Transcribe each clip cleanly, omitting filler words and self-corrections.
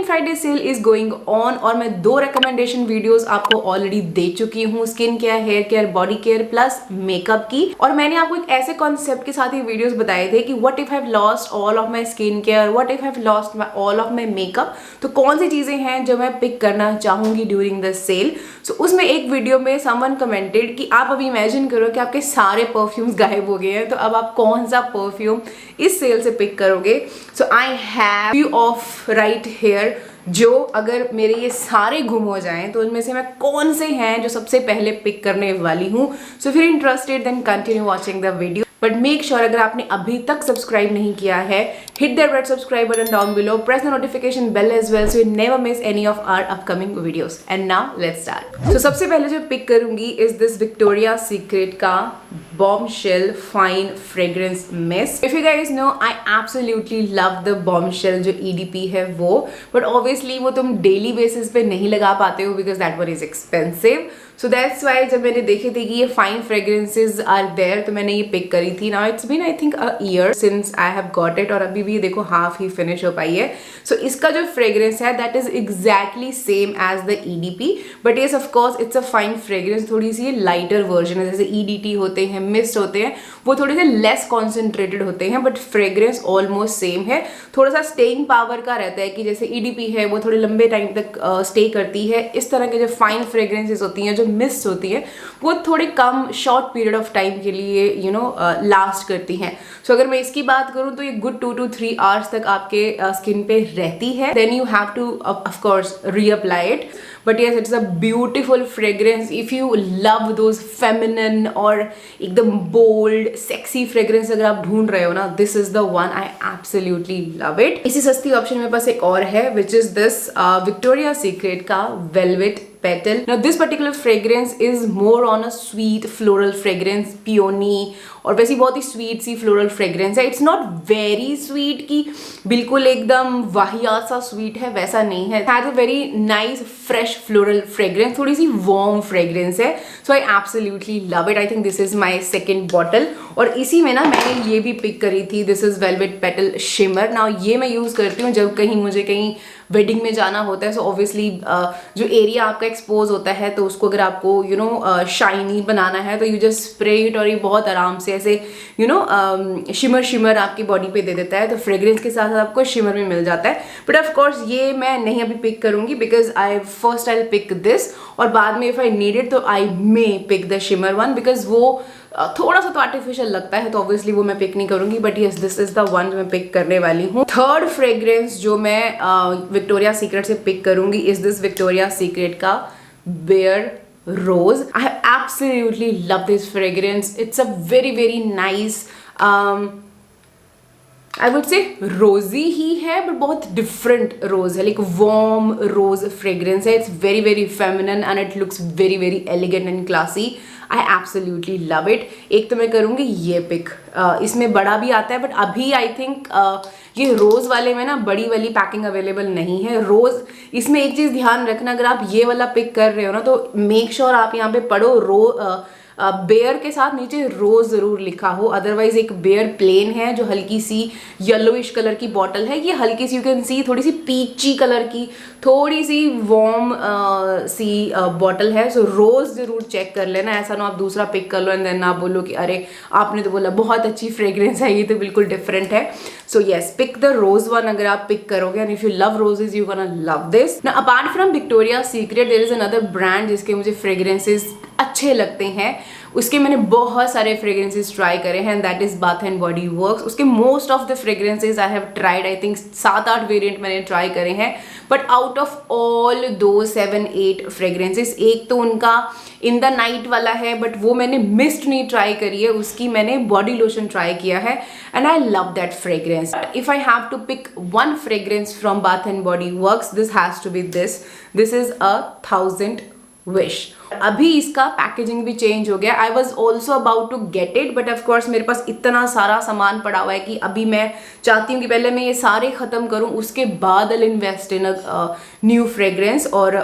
Friday sale is going on और मैं 2 recommendation videos आपको ऑलरेडी दे चुकी हूँ, skin care, hair care, body care plus makeup की। और मैंने आपको एक ऐसे कॉन्सेप्ट के साथ ये वीडियोस बताए थे कि what if I have lost all of my skin care, what if I have lost all of my makeup, तो कौन सी चीजें हैं जो मैं पिक करना चाहूंगी ड्यूरिंग द सेल। सो उसमें एक वीडियो में समवन कमेंटेड कि आप अभी इमेजिन करो कि आपके सारे परफ्यूम्स गायब हो गए हैं, तो अब आप कौन सा परफ्यूम इस सेल से पिक करोगे। So I have few of right here, जो अगर मेरे ये सारे गुम हो जाएं तो उनमें से मैं कौन से हैं जो सबसे पहले पिक करने वाली हूँ। So if you're interested then continue watching the video, but make sure अगर आपने अभी तक सब्सक्राइब नहीं किया है, hit that red subscribe button down below, press the notification bell as well so you never miss any of our upcoming videos. And now let's start. So सबसे पहले जो पिक करूंगी इज दिस विक्टोरिया सीक्रेट का bombshell fine fragrance mist. If you guys know, I absolutely love the bombshell जो EDP है वो, but obviously वो तुम डेली बेसिस पे नहीं लगा पाते हो because that one is expensive. So that's why जब मैंने देखे थे कि ये फाइन फ्रेग्रेंसेज आर देयर तो मैंने ये पिक करी थी। Now it's been I think a year since I have got it और अभी भी देखो हाफ ही फिनिश हो पाई है। सो इसका जो फ्रेग्रेंस है that is exactly same as the EDP, but yes of course it's a fine fragrance, थोड़ी सी लाइटर वर्जन है। जैसे EDT होते हैं, मिस्ट होते हैं, वो थोड़े से लेस कॉन्सेंट्रेटेड होते हैं, बट फ्रेग्रेंस ऑलमोस्ट सेम है। थोड़ा सा स्टेइंग पावर का रहता है कि जैसे EDP है वो थोड़े लंबे टाइम तक स्टे करती है, इस तरह के जो फाइन फ्रेग्रेंसेज होती हैं, जो मिस्ट होती है, वो थोड़े कम शॉर्ट पीरियड ऑफ टाइम के लिए लास्ट करती हैं। सो अगर मैं इसकी बात करूं तो ये गुड 2 to 3 आवर्स तक आपके स्किन पे रहती है। Then you have to of course reapply it, but yes it's a beautiful fragrance. If you love those feminine और एकदम बोल्ड सेक्सी फ्रेग्रेंस अगर आप ढूंढ रहे हो ना, this is the one, I absolutely love it. इसी सस्ती ऑप्शन में पास एक और है विच इज दिस विक्टोरिया सीक्रेट का velvet petal. Now this particular fragrance is more on a sweet floral fragrance, peony, और वैसी बहुत ही स्वीट सी फ्लोरल फ्रेग्रेंस है। इट्स नॉट वेरी स्वीट कि बिल्कुल एकदम वाहियात सा स्वीट है, वैसा नहीं है। It has a very nice fresh floral fragrance, थोड़ी सी वार्म फ्रेग्रेंस है। So I absolutely love it. I think this is my second bottle और इसी में ना मैंने ये भी पिक करी थी, this is velvet petal shimmer. Now ये मैं यूज करती हूँ जब मुझे कहीं वेडिंग में जाना होता है। सो ऑब्वियसली जो एरिया आपका एक्सपोज होता है तो उसको अगर आपको शाइनी बनाना है तो यू जस्ट स्प्रे इट और ये बहुत आराम से ऐसे शिमर आपकी बॉडी पे दे देता है। तो फ्रेग्रेंस के साथ आपको शिमर भी मिल जाता है। बट ऑफ कोर्स ये मैं नहीं अभी पिक करूंगी बिकॉज आई पिक दिस और बाद में इफ आई नीड इट तो I may pick the shimmer one, because वो थोड़ा सा तो आर्टिफिशियल लगता है तो ऑब्वियसली वो मैं पिक नहीं करूंगी। But yes this is the one जो मैं पिक करने वाली हूँ। थर्ड फ्रेग्रेंस जो मैं विक्टोरिया सीक्रेट से पिक करूंगी इज दिस विक्टोरिया सीक्रेट का bare rose. I have absolutely love this fragrance. It's a very very nice, I would say rosy ही है बट बहुत डिफरेंट रोज है, लाइक वार्म रोज फ्रेग्रेंस है। It's very very feminine and it looks very very elegant and classy. I absolutely love it. एक तो मैं करूँगी ये पिक, इसमें बड़ा भी आता है बट अभी आई थिंक ये रोज वाले में ना बड़ी वाली पैकिंग अवेलेबल नहीं है। रोज इसमें एक चीज़ ध्यान रखना, अगर आप ये वाला पिक कर रहे हो ना तो मेक श्योर आप यहाँ पे पढ़ो बेयर के साथ नीचे रोज जरूर लिखा हो। अदरवाइज एक बेयर प्लेन है जो हल्की सी येलोइश कलर की बॉटल है, ये हल्की सी यू कैन सी थोड़ी सी पीची कलर की थोड़ी सी वार्म सी बॉटल है। सो रोज जरूर चेक कर लेना, ऐसा ना आप दूसरा पिक कर लो एंड देन आप बोलो कि अरे आपने तो बोला बहुत अच्छी फ्रेग्रेंस है, ये तो बिल्कुल डिफरेंट है। So yes pick the rose one अगर आप पिक करोगे and if you love roses you gonna love this. Now apart from Victoria Secret there is another brand जिसके मुझे फ्रेग्रेंसेस अच्छे लगते हैं। उसके मैंने बहुत सारे फ्रेग्रेंसेस ट्राई करे हैं, that is Bath and Body Works. उसके most of the fragrances I have tried, I think 7-8 variant मैंने ट्राई करे हैं। बट आउट ऑफ ऑल दो 7-8 फ्रेग्रेंसेस, एक तो उनका इन द नाइट वाला है बट वो मैंने मिस्ट नहीं ट्राई करी है, उसकी मैंने बॉडी लोशन ट्राई किया है and I love that fragrance. If I have to pick one fragrance from Bath and Body Works this has to be this is a 1000 wish. अभी इसका पैकेजिंग भी चेंज हो गया। I was also about to get it but of course मेरे पास इतना सारा सामान पड़ा हुआ है कि अभी मैं चाहती हूँ कि पहले मैं ये सारे ख़त्म करूँ, उसके बाद I invest in new fragrance और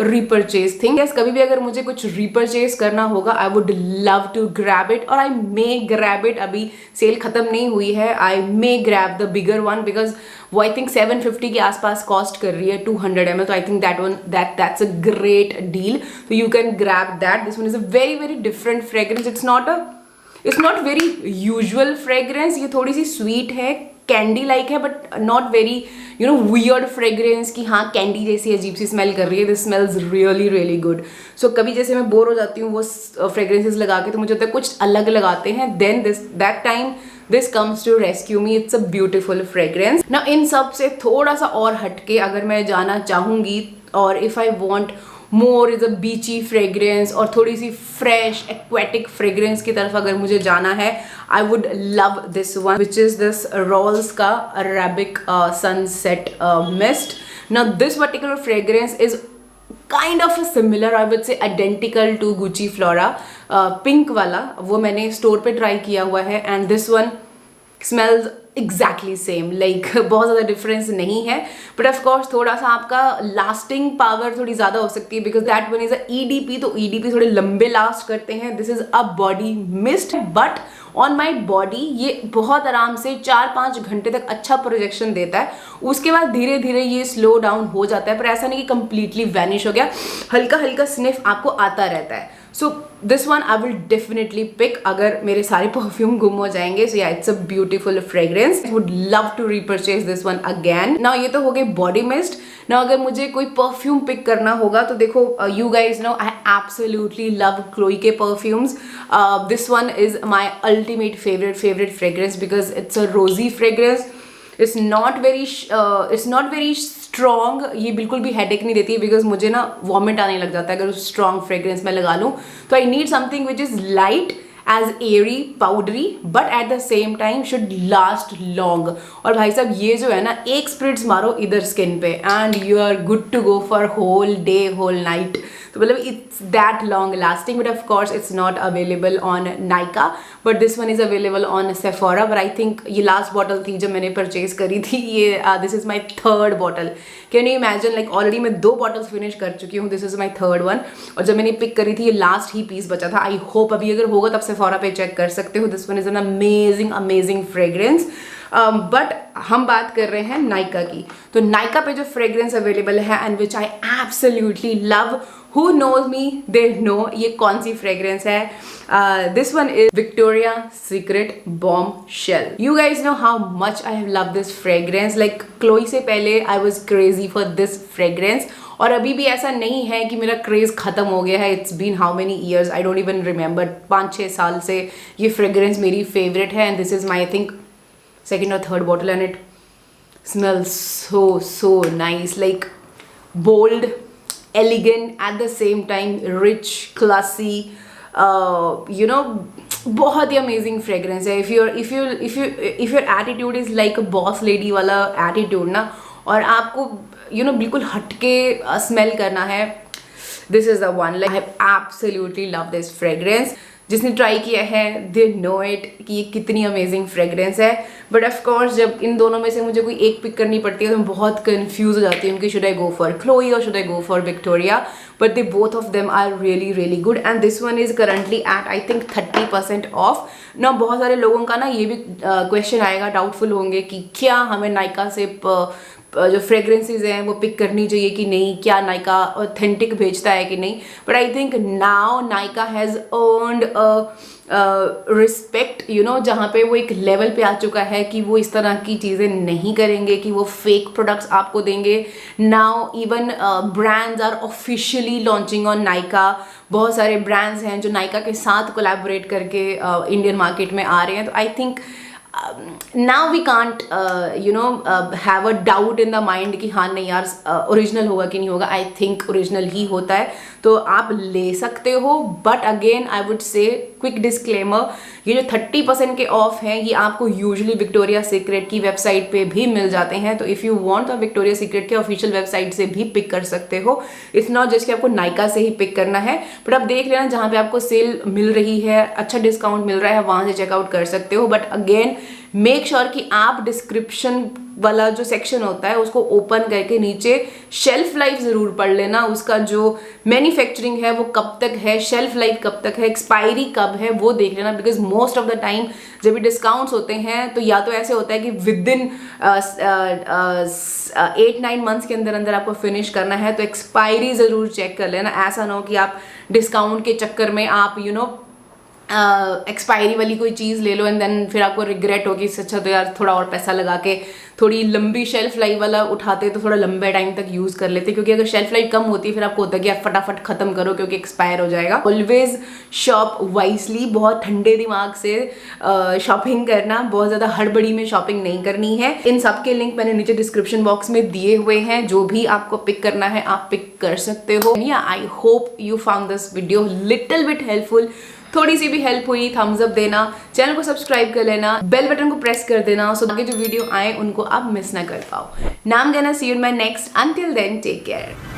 रीपरचेज थिंग। कभी भी अगर मुझे कुछ रीपरचेज करना होगा I would love to grab it और आई मे ग्रैब इट। अभी सेल ख़त्म नहीं हुई है, I may grab the bigger one because वो आई थिंक 750 के आसपास कॉस्ट कर रही है 200 ml, तो I think that's a great deal, तो you can grab that. This one is a very very different fragrance. It's not very usual fragrance. ये थोड़ी सी स्वीट है, कैंडी लाइक है, but not very weird fragrance कि हाँ candy जैसी अजीब सी स्मेल कर रही है. This smells really really good. So कभी जैसे मैं बोर हो जाती हूँ वो फ्रेग्रेंसेस लगा के, तो मुझे लगता है कुछ अलग लगाते हैं, then that time this comes to rescue me. It's a beautiful fragrance. ना इन सब से थोड़ा सा और हटके अगर मैं जाना चाहूँगी, और if I want more is a बीची फ्रेग्रेंस और थोड़ी सी फ्रेश एक्वेटिक फ्रेग्रेंस की तरफ अगर मुझे जाना है, I would love this one which is this Rolls का Arabic sunset mist. Now this particular fragrance is kind of similar, I would say identical to Gucci Flora. Pink वाला वो मैंने स्टोर पे ट्राई किया हुआ है, and this one smells exactly same. Like बहुत ज़्यादा डिफरेंस नहीं है, बट ऑफकोर्स थोड़ा सा आपका लास्टिंग पावर थोड़ी ज़्यादा हो सकती है, because that one is a EDP, तो EDP थोड़े लंबे लास्ट करते हैं. This is a body mist, but on my body ये बहुत आराम से 4-5 घंटे तक अच्छा प्रोजेक्शन देता है. उसके बाद धीरे धीरे ये स्लो डाउन हो जाता है, पर ऐसा नहीं कि कंप्लीटली वैनिश हो गया, हल्का हल्का स्निफ आपको आता रहता है. So this one I will definitely pick अगर मेरे सारे परफ्यूम गुम हो जाएंगे. So yeah it's a beautiful fragrance. Would love to repurchase this one again. Now ये तो हो गई बॉडी मिस्ट. नाउ अगर मुझे कोई परफ्यूम पिक करना होगा तो देखो, you guys know I absolutely love Chloe के perfumes. This one is my ultimate favourite fragrance because it's a rosy fragrance. It's not very strong. ये बिल्कुल भी हेडेक नहीं देती है, बिकॉज मुझे ना वॉमिट आने लग जाता है अगर स्ट्रॉन्ग फ्रेग्रेंस मैं लगा लूँ. तो I need something which is light, as airy, powdery, but at the same time should last long. और भाई साहब ये जो है ना, एक स्प्रिट्स मारो इधर स्किन पे and you are good to go for whole day whole night. तो मतलब it's that long lasting, but of course it's not available on Nykaa, but this one is available on Sephora. But I think ये last bottle थी जब मैंने purchase करी थी. ये this is my 3rd bottle. Can you imagine, like already मैं 2 bottles finish कर चुकी हूँ. This is my 3rd one. और जब मैंने पिक करी थी ये लास्ट ही पीस बचा था. आई होप अभी अगर होगा तब सेफोरा पे चेक कर सकते हो. This one is an amazing fragrance. But हम बात कर रहे हैं नाइका की. तो नाइका पे जो फ्रेग्रेंस अवेलेबल है and which I absolutely love, who knows me they know ये कौन सी फ्रेग्रेंस है. This one is Victoria secret bombshell. You guys know how much I have loved this fragrance. Like Chloe से पहले I was crazy for this fragrance, और अभी भी ऐसा नहीं है कि मेरा क्रेज खत्म हो गया है. It's been how many years, I don't even remember. 5-6 साल से ये फ्रेग्रेंस मेरी फेवरेट है, and this is my I think 2nd or 3rd bottle, and it smells so nice. Like bold, elegant, at the same time rich, classy, बहुत ही amazing fragrance है. if your attitude is like a boss lady वाला attitude ना, और आपको बिल्कुल हटके smell करना है, this is the one. Like I absolutely love this fragrance. जिसने ट्राई किया है दे नो इट कि ये कितनी अमेजिंग फ्रेग्रेंस है. बट ऑफ कोर्स जब इन दोनों में से मुझे कोई एक पिक करनी पड़ती है तो मैं बहुत कंफ्यूज हो जाती हूँ कि should I go for Chloe और should I go for Victoria. But they both of them are really good, and this one is currently at I think 30% off. ना बहुत सारे लोगों का ना ये भी क्वेश्चन आएगा, डाउटफुल होंगे कि क्या हमें नाइका से जो फ्रेग्रेंसेज हैं वो पिक करनी चाहिए कि नहीं, क्या नाइका ऑथेंटिक भेजता है कि नहीं. But I think now Nykaa has earned respect, जहाँ पे वो एक लेवल पे आ चुका है कि वो इस तरह की चीज़ें नहीं करेंगे कि वो फेक प्रोडक्ट्स आपको देंगे. Now even brands are officially launching on Nykaa. बहुत सारे ब्रांड्स हैं जो नाइका के साथ कोलैबोरेट करके इंडियन मार्केट में आ रहे हैं. तो I think now we can't have a doubt in the mind कि हाँ नहीं यार ओरिजिनल होगा कि नहीं होगा. आई थिंक ओरिजिनल ही होता है, तो आप ले सकते हो. बट अगेन आई वुड से क्विक डिस्क्लेमर, ये जो 30% के ऑफ हैं ये आपको यूजुअली विक्टोरिया सीक्रेट की वेबसाइट पे भी मिल जाते हैं. तो इफ़ यू वांट तो विक्टोरिया सीक्रेट के ऑफिशियल वेबसाइट से भी पिक कर सकते हो. इट्स नॉट जस्ट कि आपको नाइका से ही पिक करना है, बट आप देख लेना जहाँ पे आपको सेल मिल रही है, अच्छा डिस्काउंट मिल रहा है, वहाँ से चेकआउट कर सकते हो. बट अगेन मेक श्योर कि आप डिस्क्रिप्शन वाला जो सेक्शन होता है उसको ओपन करके नीचे शेल्फ लाइफ जरूर पढ़ लेना, उसका जो मैन्युफैक्चरिंग है वो कब तक है, शेल्फ लाइफ कब तक है, एक्सपायरी कब है वो देख लेना। Because most of the time जब भी डिस्काउंट्स होते हैं तो या तो ऐसे होता है कि विद इन 8-9 मंथ्स के अंदर अंदर आपको फिनिश करना है, तो एक्सपायरी जरूर चेक कर लेना। ऐसा ना हो कि आप डिस्काउंट के चक्कर में आप एक्सपायरी वाली कोई चीज़ ले लो एंड देन फिर आपको रिग्रेट होगी, इससे अच्छा तो यार थोड़ा और पैसा लगा के थोड़ी लंबी शेल्फ लाइफ वाला उठाते तो थोड़ा लंबे टाइम तक यूज़ कर लेते, क्योंकि अगर शेल्फ लाइफ कम होती है फिर आपको होता है कि आप फटाफट खत्म करो क्योंकि एक्सपायर हो जाएगा। ऑलवेज शॉप वाइजली, बहुत ठंडे दिमाग से शॉपिंग करना, बहुत ज़्यादा हड़बड़ी में शॉपिंग नहीं करनी है। इन सब के लिंक मैंने नीचे डिस्क्रिप्शन बॉक्स में दिए हुए हैं, जो भी आपको पिक करना है आप पिक कर सकते हो। I hope you found this video little bit helpful. थोड़ी सी भी हेल्प हुई थम्स अप देना, चैनल को सब्सक्राइब कर लेना, बेल बटन को प्रेस कर देना सो आगे जो वीडियो आए उनको आप मिस ना कर पाओ। नाम कहना, see you in my next, until then take care.